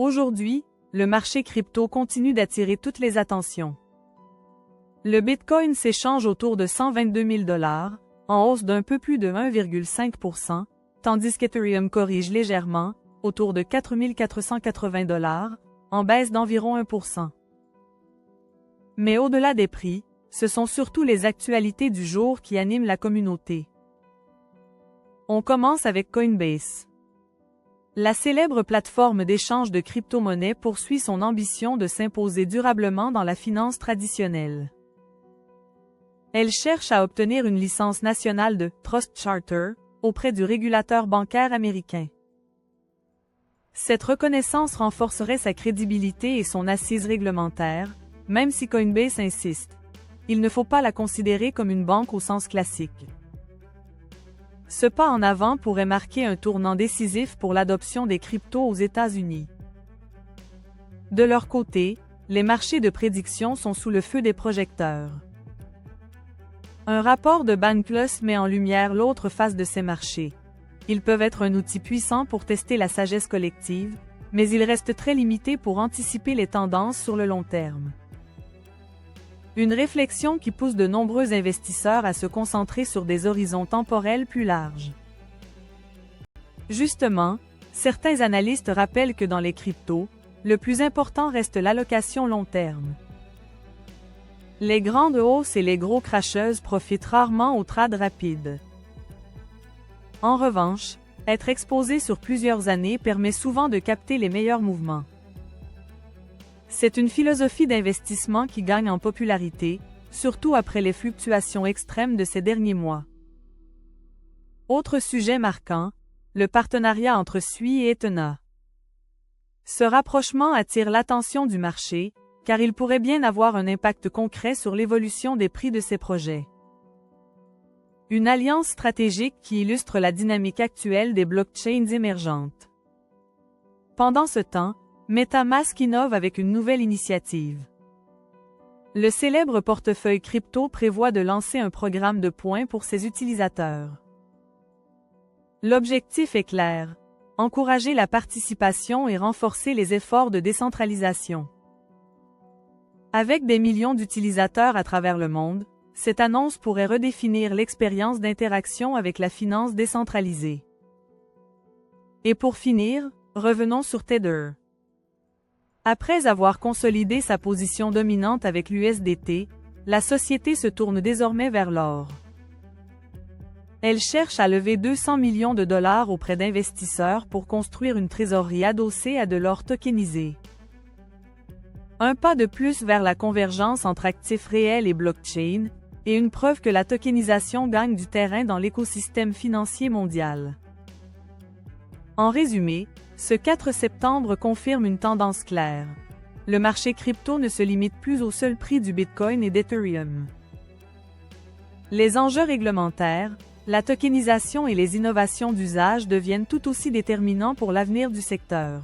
Aujourd'hui, le marché crypto continue d'attirer toutes les attentions. Le Bitcoin s'échange autour de 122 000 $, en hausse d'un peu plus de 1,5%, tandis qu'Ethereum corrige légèrement, autour de 4 480 $, en baisse d'environ 1%. Mais au-delà des prix, ce sont surtout les actualités du jour qui animent la communauté. On commence avec Coinbase. La célèbre plateforme d'échange de crypto-monnaies poursuit son ambition de s'imposer durablement dans la finance traditionnelle. Elle cherche à obtenir une licence nationale de Trust Charter auprès du régulateur bancaire américain. Cette reconnaissance renforcerait sa crédibilité et son assise réglementaire, même si Coinbase insiste. Il ne faut pas la considérer comme une banque au sens classique. Ce pas en avant pourrait marquer un tournant décisif pour l'adoption des cryptos aux États-Unis. De leur côté, les marchés de prédiction sont sous le feu des projecteurs. Un rapport de Bankless met en lumière l'autre face de ces marchés. Ils peuvent être un outil puissant pour tester la sagesse collective, mais ils restent très limités pour anticiper les tendances sur le long terme. Une réflexion qui pousse de nombreux investisseurs à se concentrer sur des horizons temporels plus larges. Justement, certains analystes rappellent que dans les cryptos, le plus important reste l'allocation long terme. Les grandes hausses et les gros crasheuses profitent rarement aux trades rapides. En revanche, être exposé sur plusieurs années permet souvent de capter les meilleurs mouvements. C'est une philosophie d'investissement qui gagne en popularité, surtout après les fluctuations extrêmes de ces derniers mois. Autre sujet marquant, le partenariat entre SUI et Etena. Ce rapprochement attire l'attention du marché, car il pourrait bien avoir un impact concret sur l'évolution des prix de ces projets. Une alliance stratégique qui illustre la dynamique actuelle des blockchains émergentes. Pendant ce temps, MetaMask innove avec une nouvelle initiative. Le célèbre portefeuille crypto prévoit de lancer un programme de points pour ses utilisateurs. L'objectif est clair, encourager la participation et renforcer les efforts de décentralisation. Avec des millions d'utilisateurs à travers le monde, cette annonce pourrait redéfinir l'expérience d'interaction avec la finance décentralisée. Et pour finir, revenons sur Tether. Après avoir consolidé sa position dominante avec l'USDT, la société se tourne désormais vers l'or. Elle cherche à lever 200 millions de dollars auprès d'investisseurs pour construire une trésorerie adossée à de l'or tokenisé. Un pas de plus vers la convergence entre actifs réels et blockchain, et une preuve que la tokenisation gagne du terrain dans l'écosystème financier mondial. En résumé, ce 4 septembre confirme une tendance claire. Le marché crypto ne se limite plus au seul prix du Bitcoin et d'Ethereum. Les enjeux réglementaires, la tokenisation et les innovations d'usage deviennent tout aussi déterminants pour l'avenir du secteur.